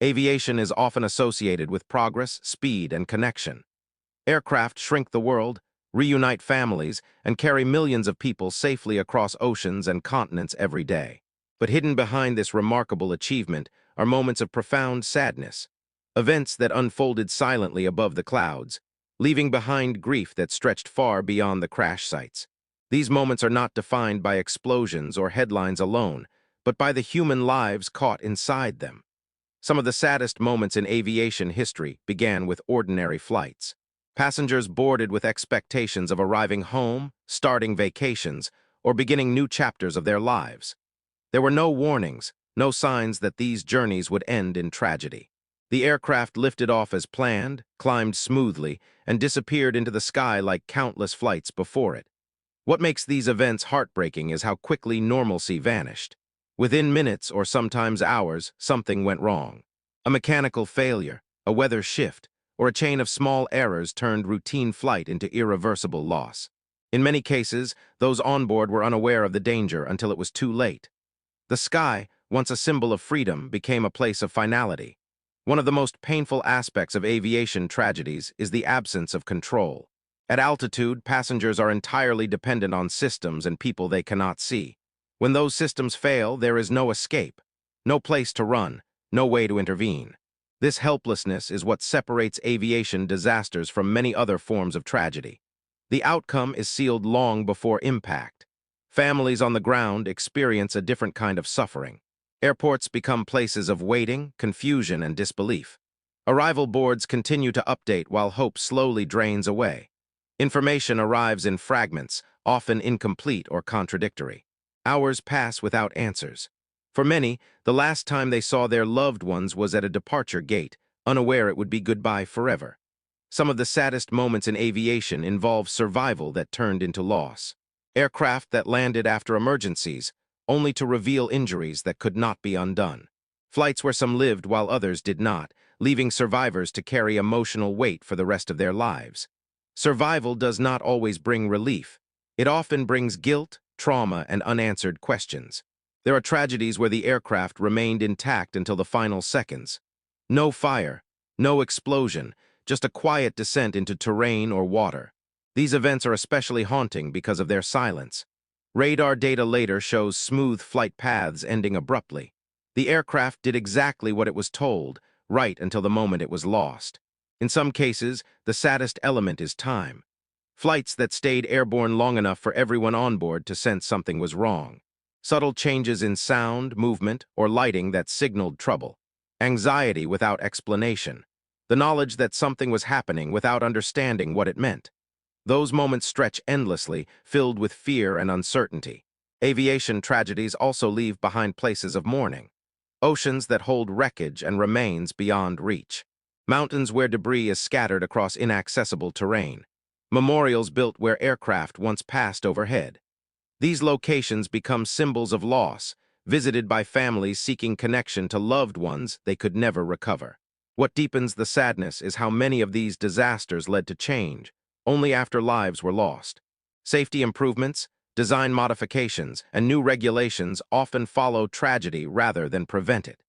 Aviation is often associated with progress, speed, and connection. Aircraft shrink the world, reunite families, and carry millions of people safely across oceans and continents every day. But hidden behind this remarkable achievement are moments of profound sadness, events that unfolded silently above the clouds, leaving behind grief that stretched far beyond the crash sites. These moments are not defined by explosions or headlines alone, but by the human lives caught inside them. Some of the saddest moments in aviation history began with ordinary flights. Passengers boarded with expectations of arriving home, starting vacations, or beginning new chapters of their lives. There were no warnings, no signs that these journeys would end in tragedy. The aircraft lifted off as planned, climbed smoothly, and disappeared into the sky like countless flights before it. What makes these events heartbreaking is how quickly normalcy vanished. Within minutes or sometimes hours, something went wrong. A mechanical failure, a weather shift, or a chain of small errors turned routine flight into irreversible loss. In many cases, those on board were unaware of the danger until it was too late. The sky, once a symbol of freedom, became a place of finality. One of the most painful aspects of aviation tragedies is the absence of control. At altitude, passengers are entirely dependent on systems and people they cannot see. When those systems fail, there is no escape, no place to run, no way to intervene. This helplessness is what separates aviation disasters from many other forms of tragedy. The outcome is sealed long before impact. Families on the ground experience a different kind of suffering. Airports become places of waiting, confusion, and disbelief. Arrival boards continue to update while hope slowly drains away. Information arrives in fragments, often incomplete or contradictory. Hours pass without answers. For many, the last time they saw their loved ones was at a departure gate, unaware it would be goodbye forever. Some of the saddest moments in aviation involve survival that turned into loss. Aircraft that landed after emergencies, only to reveal injuries that could not be undone. Flights where some lived while others did not, leaving survivors to carry emotional weight for the rest of their lives. Survival does not always bring relief. It often brings guilt, trauma, and unanswered questions. There are tragedies where the aircraft remained intact until the final seconds. No fire, no explosion, just a quiet descent into terrain or water. These events are especially haunting because of their silence. Radar data later shows smooth flight paths ending abruptly. The aircraft did exactly what it was told, right until the moment it was lost. In some cases, the saddest element is time. Flights that stayed airborne long enough for everyone on board to sense something was wrong. Subtle changes in sound, movement, or lighting that signaled trouble. Anxiety without explanation. The knowledge that something was happening without understanding what it meant. Those moments stretch endlessly, filled with fear and uncertainty. Aviation tragedies also leave behind places of mourning. Oceans that hold wreckage and remains beyond reach. Mountains where debris is scattered across inaccessible terrain. Memorials built where aircraft once passed overhead. These locations become symbols of loss, visited by families seeking connection to loved ones they could never recover. What deepens the sadness is how many of these disasters led to change, only after lives were lost. Safety improvements, design modifications, and new regulations often follow tragedy rather than prevent it.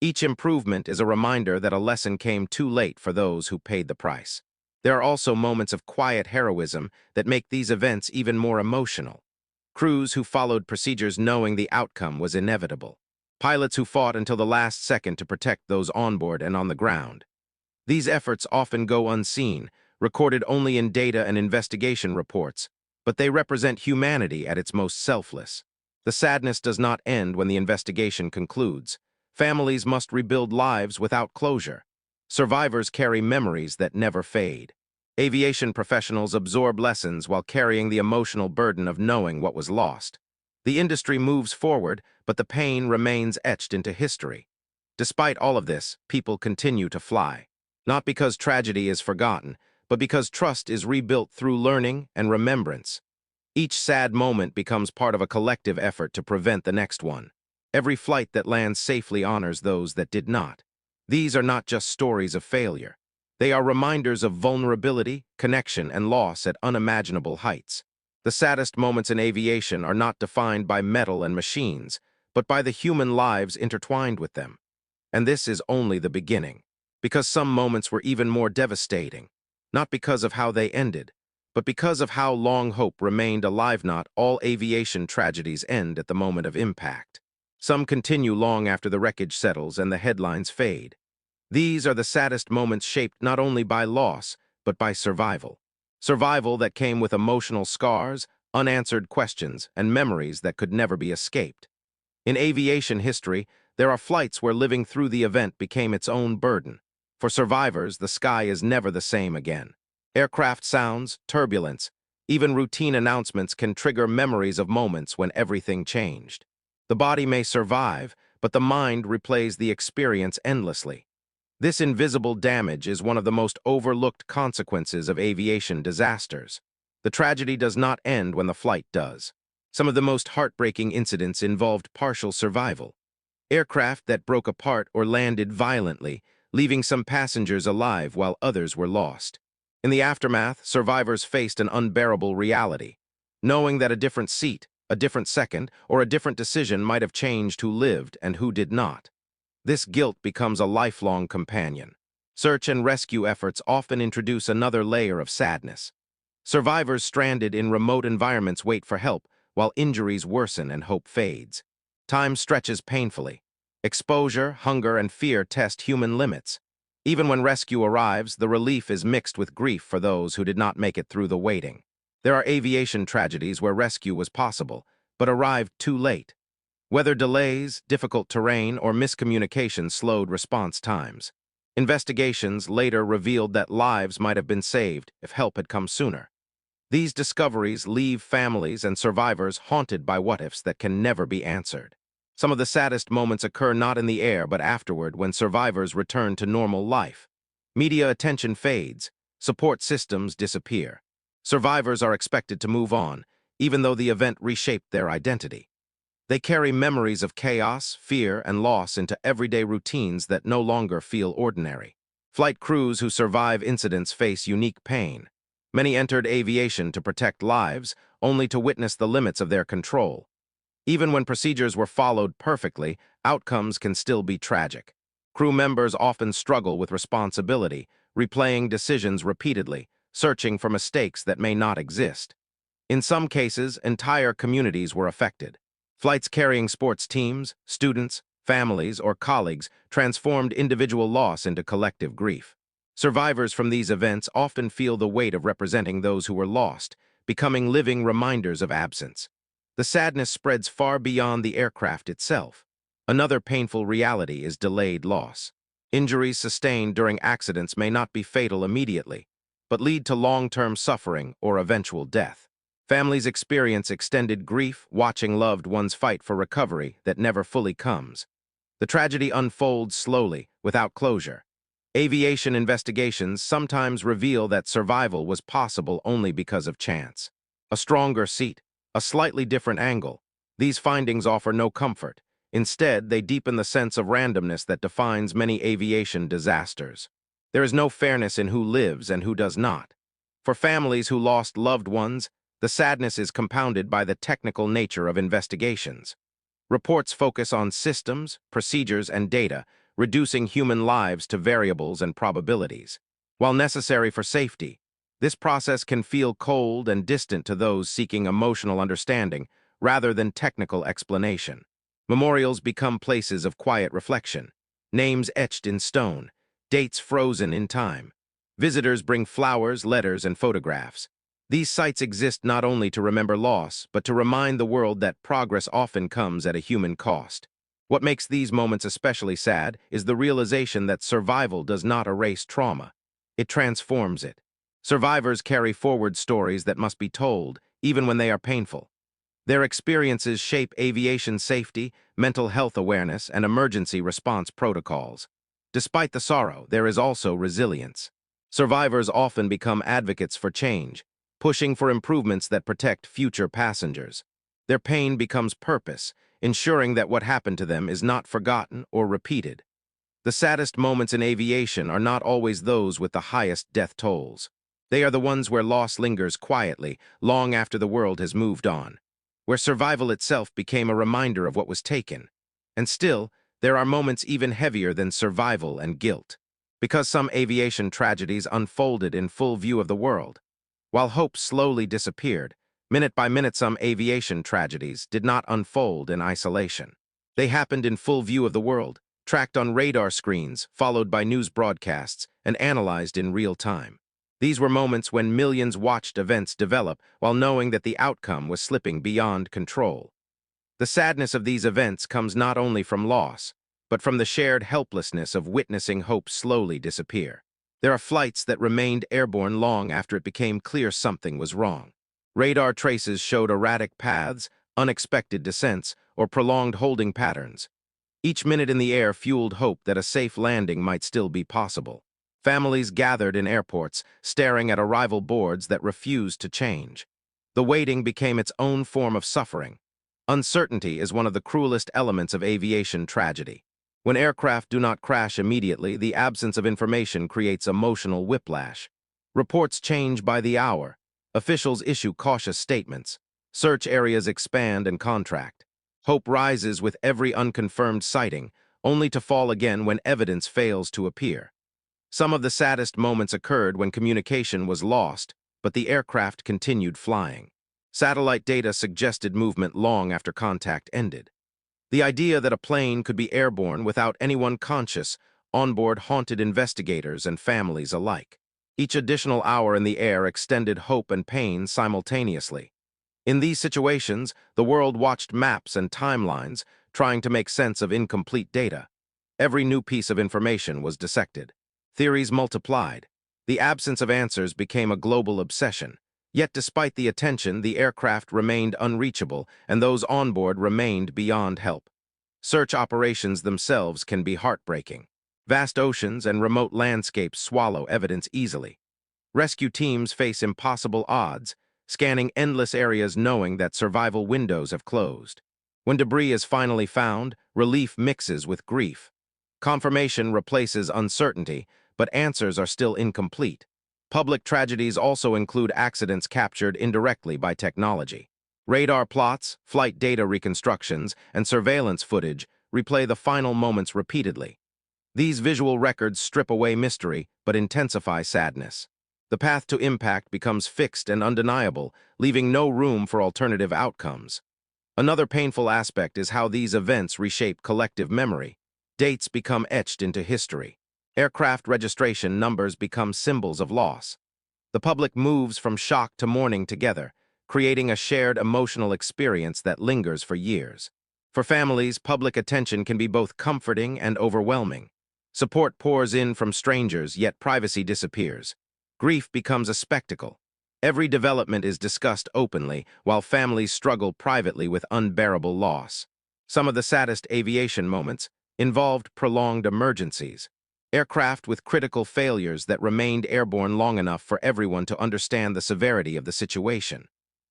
Each improvement is a reminder that a lesson came too late for those who paid the price. There are also moments of quiet heroism that make these events even more emotional. Crews who followed procedures knowing the outcome was inevitable. Pilots who fought until the last second to protect those on board and on the ground. These efforts often go unseen, recorded only in data and investigation reports, but they represent humanity at its most selfless. The sadness does not end when the investigation concludes. Families must rebuild lives without closure. Survivors carry memories that never fade. Aviation professionals absorb lessons while carrying the emotional burden of knowing what was lost. The industry moves forward, but the pain remains etched into history. Despite all of this, people continue to fly. Not because tragedy is forgotten, but because trust is rebuilt through learning and remembrance. Each sad moment becomes part of a collective effort to prevent the next one. Every flight that lands safely honors those that did not. These are not just stories of failure. They are reminders of vulnerability, connection, and loss at unimaginable heights. The saddest moments in aviation are not defined by metal and machines, but by the human lives intertwined with them. And this is only the beginning, because some moments were even more devastating, not because of how they ended, but because of how long hope remained alive. Not all aviation tragedies end at the moment of impact. Some continue long after the wreckage settles and the headlines fade. These are the saddest moments shaped not only by loss, but by survival. Survival that came with emotional scars, unanswered questions, and memories that could never be escaped. In aviation history, there are flights where living through the event became its own burden. For survivors, the sky is never the same again. Aircraft sounds, turbulence, even routine announcements can trigger memories of moments when everything changed. The body may survive, but the mind replays the experience endlessly. This invisible damage is one of the most overlooked consequences of aviation disasters. The tragedy does not end when the flight does. Some of the most heartbreaking incidents involved partial survival. Aircraft that broke apart or landed violently, leaving some passengers alive while others were lost. In the aftermath, survivors faced an unbearable reality, knowing that a different seat, a different second, or a different decision might have changed who lived and who did not. This guilt becomes a lifelong companion. Search and rescue efforts often introduce another layer of sadness. Survivors stranded in remote environments wait for help, while injuries worsen and hope fades. Time stretches painfully. Exposure, hunger, and fear test human limits. Even when rescue arrives, the relief is mixed with grief for those who did not make it through the waiting. There are aviation tragedies where rescue was possible, but arrived too late. Weather delays, difficult terrain, or miscommunication slowed response times. Investigations later revealed that lives might have been saved if help had come sooner. These discoveries leave families and survivors haunted by what-ifs that can never be answered. Some of the saddest moments occur not in the air but afterward, when survivors return to normal life. Media attention fades, support systems disappear. Survivors are expected to move on, even though the event reshaped their identity. They carry memories of chaos, fear, and loss into everyday routines that no longer feel ordinary. Flight crews who survive incidents face unique pain. Many entered aviation to protect lives, only to witness the limits of their control. Even when procedures were followed perfectly, outcomes can still be tragic. Crew members often struggle with responsibility, replaying decisions repeatedly, searching for mistakes that may not exist. In some cases, entire communities were affected. Flights carrying sports teams, students, families, or colleagues transformed individual loss into collective grief. Survivors from these events often feel the weight of representing those who were lost, becoming living reminders of absence. The sadness spreads far beyond the aircraft itself. Another painful reality is delayed loss. Injuries sustained during accidents may not be fatal immediately, but lead to long-term suffering or eventual death. Families experience extended grief, watching loved ones fight for recovery that never fully comes. The tragedy unfolds slowly, without closure. Aviation investigations sometimes reveal that survival was possible only because of chance. A stronger seat, a slightly different angle. These findings offer no comfort. Instead, they deepen the sense of randomness that defines many aviation disasters. There is no fairness in who lives and who does not. For families who lost loved ones, the sadness is compounded by the technical nature of investigations. Reports focus on systems, procedures, and data, reducing human lives to variables and probabilities. While necessary for safety, this process can feel cold and distant to those seeking emotional understanding rather than technical explanation. Memorials become places of quiet reflection, names etched in stone, dates frozen in time. Visitors bring flowers, letters, and photographs. These sites exist not only to remember loss, but to remind the world that progress often comes at a human cost. What makes these moments especially sad is the realization that survival does not erase trauma. It transforms it. Survivors carry forward stories that must be told, even when they are painful. Their experiences shape aviation safety, mental health awareness, and emergency response protocols. Despite the sorrow, there is also resilience. Survivors often become advocates for change, pushing for improvements that protect future passengers. Their pain becomes purpose, ensuring that what happened to them is not forgotten or repeated. The saddest moments in aviation are not always those with the highest death tolls. They are the ones where loss lingers quietly, long after the world has moved on, where survival itself became a reminder of what was taken. And still, there are moments even heavier than survival and guilt, because some aviation tragedies unfolded in full view of the world. While hope slowly disappeared, minute by minute some aviation tragedies did not unfold in isolation. They happened in full view of the world, tracked on radar screens, followed by news broadcasts, and analyzed in real time. These were moments when millions watched events develop while knowing that the outcome was slipping beyond control. The sadness of these events comes not only from loss, but from the shared helplessness of witnessing hope slowly disappear. There are flights that remained airborne long after it became clear something was wrong. Radar traces showed erratic paths, unexpected descents, or prolonged holding patterns. Each minute in the air fueled hope that a safe landing might still be possible. Families gathered in airports, staring at arrival boards that refused to change. The waiting became its own form of suffering. Uncertainty is one of the cruelest elements of aviation tragedy. When aircraft do not crash immediately, the absence of information creates emotional whiplash. Reports change by the hour. Officials issue cautious statements. Search areas expand and contract. Hope rises with every unconfirmed sighting, only to fall again when evidence fails to appear. Some of the saddest moments occurred when communication was lost, but the aircraft continued flying. Satellite data suggested movement long after contact ended. The idea that a plane could be airborne without anyone conscious onboard haunted investigators and families alike. Each additional hour in the air extended hope and pain simultaneously. In these situations, the world watched maps and timelines, trying to make sense of incomplete data. Every new piece of information was dissected. Theories multiplied. The absence of answers became a global obsession. Yet despite the attention, the aircraft remained unreachable, and those on board remained beyond help. Search operations themselves can be heartbreaking. Vast oceans and remote landscapes swallow evidence easily. Rescue teams face impossible odds, scanning endless areas knowing that survival windows have closed. When debris is finally found, relief mixes with grief. Confirmation replaces uncertainty, but answers are still incomplete. Public tragedies also include accidents captured indirectly by technology. Radar plots, flight data reconstructions, and surveillance footage replay the final moments repeatedly. These visual records strip away mystery but intensify sadness. The path to impact becomes fixed and undeniable, leaving no room for alternative outcomes. Another painful aspect is how these events reshape collective memory. Dates become etched into history. Aircraft registration numbers become symbols of loss. The public moves from shock to mourning together, creating a shared emotional experience that lingers for years. For families, public attention can be both comforting and overwhelming. Support pours in from strangers, yet privacy disappears. Grief becomes a spectacle. Every development is discussed openly, while families struggle privately with unbearable loss. Some of the saddest aviation moments involved prolonged emergencies. Aircraft with critical failures that remained airborne long enough for everyone to understand the severity of the situation.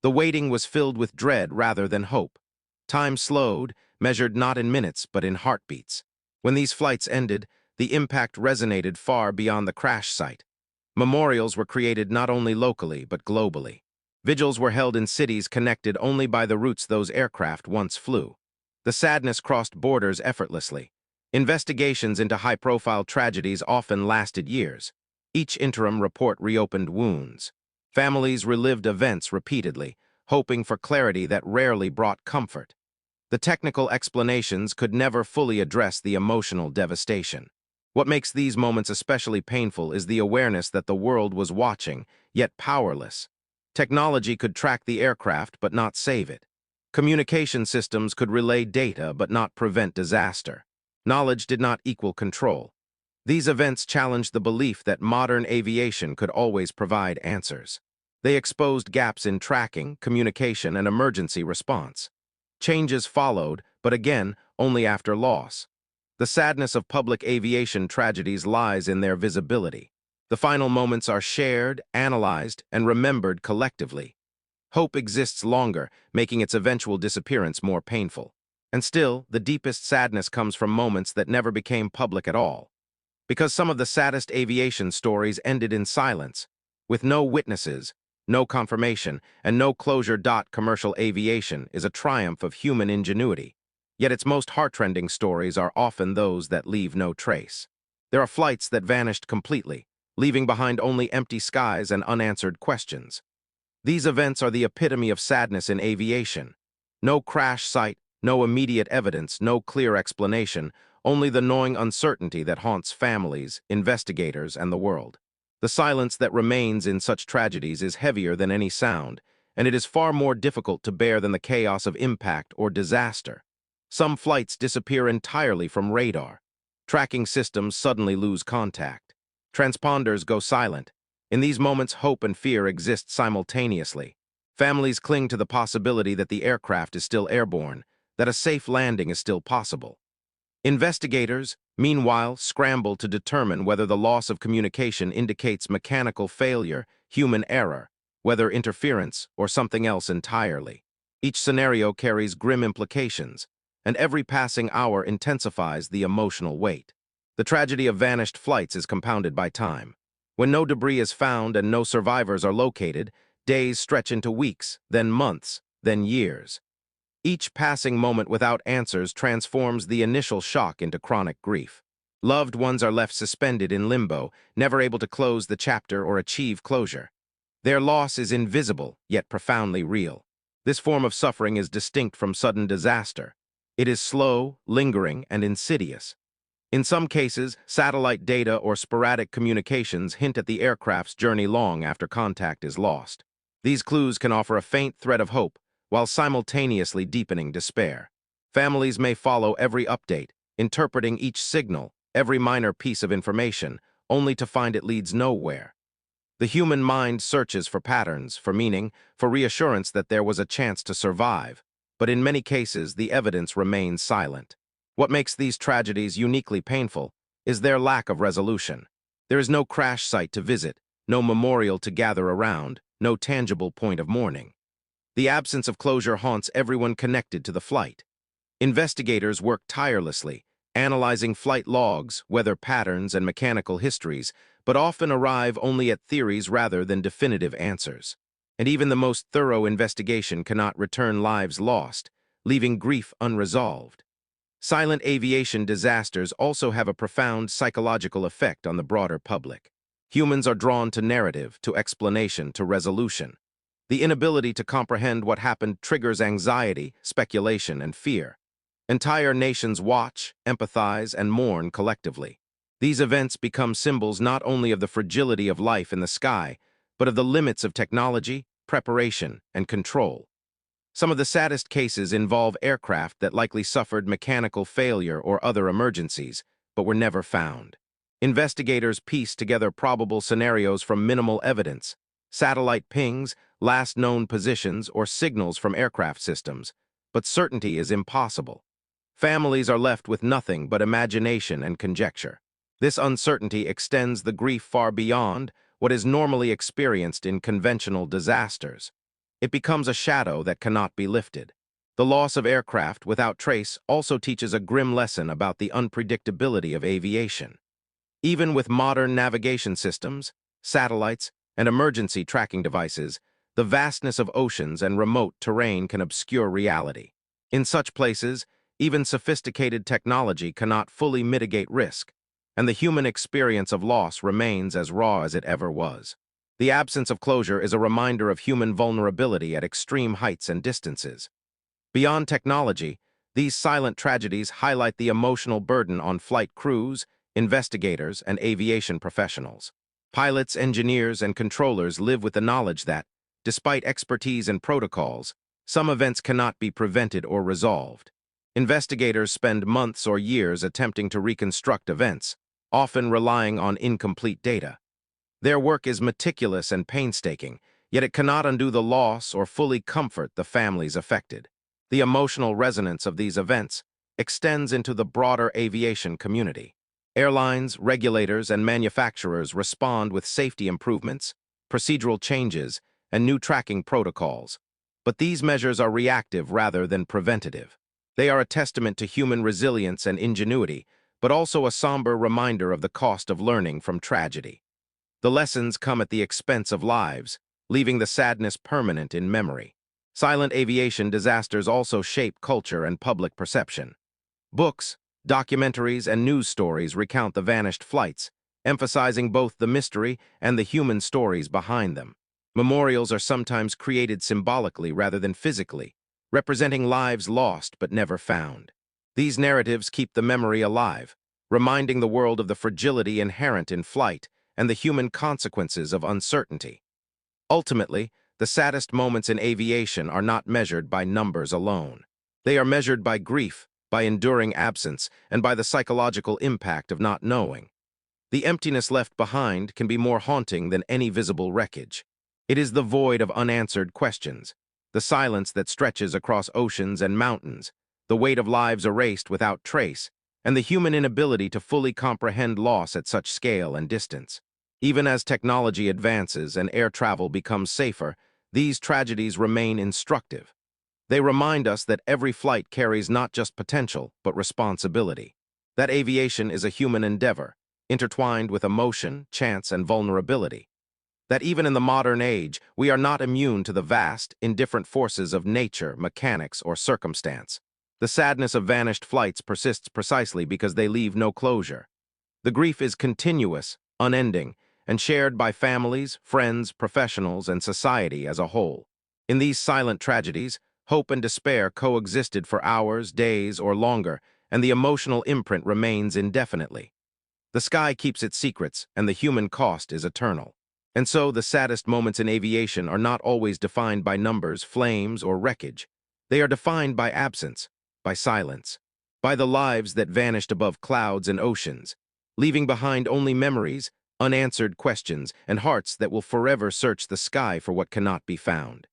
The waiting was filled with dread rather than hope. Time slowed, measured not in minutes but in heartbeats. When these flights ended, the impact resonated far beyond the crash site. Memorials were created not only locally but globally. Vigils were held in cities connected only by the routes those aircraft once flew. The sadness crossed borders effortlessly. Investigations into high-profile tragedies often lasted years. Each interim report reopened wounds. Families relived events repeatedly, hoping for clarity that rarely brought comfort. The technical explanations could never fully address the emotional devastation. What makes these moments especially painful is the awareness that the world was watching, yet powerless. Technology could track the aircraft but not save it. Communication systems could relay data but not prevent disaster. Knowledge did not equal control. These events challenged the belief that modern aviation could always provide answers. They exposed gaps in tracking, communication, and emergency response. Changes followed, but again, only after loss. The sadness of public aviation tragedies lies in their visibility. The final moments are shared, analyzed, and remembered collectively. Hope exists longer, making its eventual disappearance more painful. And still, the deepest sadness comes from moments that never became public at all. Because some of the saddest aviation stories ended in silence, with no witnesses, no confirmation, and no closure. Commercial aviation is a triumph of human ingenuity. Yet its most heartrending stories are often those that leave no trace. There are flights that vanished completely, leaving behind only empty skies and unanswered questions. These events are the epitome of sadness in aviation. No crash site, no immediate evidence, no clear explanation, only the gnawing uncertainty that haunts families, investigators, and the world. The silence that remains in such tragedies is heavier than any sound, and it is far more difficult to bear than the chaos of impact or disaster. Some flights disappear entirely from radar. Tracking systems suddenly lose contact. Transponders go silent. In these moments, hope and fear exist simultaneously. Families cling to the possibility that the aircraft is still airborne, that a safe landing is still possible. Investigators, meanwhile, scramble to determine whether the loss of communication indicates mechanical failure, human error, weather interference, or something else entirely. Each scenario carries grim implications, and every passing hour intensifies the emotional weight. The tragedy of vanished flights is compounded by time. When no debris is found and no survivors are located, days stretch into weeks, then months, then years. Each passing moment without answers transforms the initial shock into chronic grief. Loved ones are left suspended in limbo, never able to close the chapter or achieve closure. Their loss is invisible, yet profoundly real. This form of suffering is distinct from sudden disaster. It is slow, lingering, and insidious. In some cases, satellite data or sporadic communications hint at the aircraft's journey long after contact is lost. These clues can offer a faint thread of hope, while simultaneously deepening despair. Families may follow every update, interpreting each signal, every minor piece of information, only to find it leads nowhere. The human mind searches for patterns, for meaning, for reassurance that there was a chance to survive, but in many cases the evidence remains silent. What makes these tragedies uniquely painful is their lack of resolution. There is no crash site to visit, no memorial to gather around, no tangible point of mourning. The absence of closure haunts everyone connected to the flight. Investigators work tirelessly, analyzing flight logs, weather patterns, and mechanical histories, but often arrive only at theories rather than definitive answers. And even the most thorough investigation cannot return lives lost, leaving grief unresolved. Silent aviation disasters also have a profound psychological effect on the broader public. Humans are drawn to narrative, to explanation, to resolution. The inability to comprehend what happened triggers anxiety, speculation, and fear. Entire nations watch, empathize, and mourn collectively. These events become symbols not only of the fragility of life in the sky, but of the limits of technology, preparation, and control. Some of the saddest cases involve aircraft that likely suffered mechanical failure or other emergencies, but were never found. Investigators piece together probable scenarios from minimal evidence, satellite pings, last known positions, or signals from aircraft systems, but certainty is impossible. Families are left with nothing but imagination and conjecture. This uncertainty extends the grief far beyond what is normally experienced in conventional disasters. It becomes a shadow that cannot be lifted. The loss of aircraft without trace also teaches a grim lesson about the unpredictability of aviation. Even with modern navigation systems, satellites, and emergency tracking devices, the vastness of oceans and remote terrain can obscure reality. In such places, even sophisticated technology cannot fully mitigate risk, and the human experience of loss remains as raw as it ever was. The absence of closure is a reminder of human vulnerability at extreme heights and distances. Beyond technology, these silent tragedies highlight the emotional burden on flight crews, investigators, and aviation professionals. Pilots, engineers, and controllers live with the knowledge that, despite expertise and protocols, some events cannot be prevented or resolved. Investigators spend months or years attempting to reconstruct events, often relying on incomplete data. Their work is meticulous and painstaking, yet it cannot undo the loss or fully comfort the families affected. The emotional resonance of these events extends into the broader aviation community. Airlines, regulators, and manufacturers respond with safety improvements, procedural changes, and new tracking protocols. But these measures are reactive rather than preventative. They are a testament to human resilience and ingenuity, but also a somber reminder of the cost of learning from tragedy. The lessons come at the expense of lives, leaving the sadness permanent in memory. Silent aviation disasters also shape culture and public perception. Books, documentaries, and news stories recount the vanished flights, emphasizing both the mystery and the human stories behind them. Memorials are sometimes created symbolically rather than physically, representing lives lost but never found. These narratives keep the memory alive, reminding the world of the fragility inherent in flight and the human consequences of uncertainty. Ultimately, the saddest moments in aviation are not measured by numbers alone. They are measured by grief, by enduring absence, and by the psychological impact of not knowing. The emptiness left behind can be more haunting than any visible wreckage. It is the void of unanswered questions, the silence that stretches across oceans and mountains, the weight of lives erased without trace, and the human inability to fully comprehend loss at such scale and distance. Even as technology advances and air travel becomes safer, these tragedies remain instructive. They remind us that every flight carries not just potential, but responsibility. That aviation is a human endeavor, intertwined with emotion, chance, and vulnerability. That even in the modern age, we are not immune to the vast, indifferent forces of nature, mechanics, or circumstance. The sadness of vanished flights persists precisely because they leave no closure. The grief is continuous, unending, and shared by families, friends, professionals, and society as a whole. In these silent tragedies, hope and despair coexisted for hours, days, or longer, and the emotional imprint remains indefinitely. The sky keeps its secrets, and the human cost is eternal. And so, the saddest moments in aviation are not always defined by numbers, flames, or wreckage. They are defined by absence, by silence, by the lives that vanished above clouds and oceans, leaving behind only memories, unanswered questions, and hearts that will forever search the sky for what cannot be found.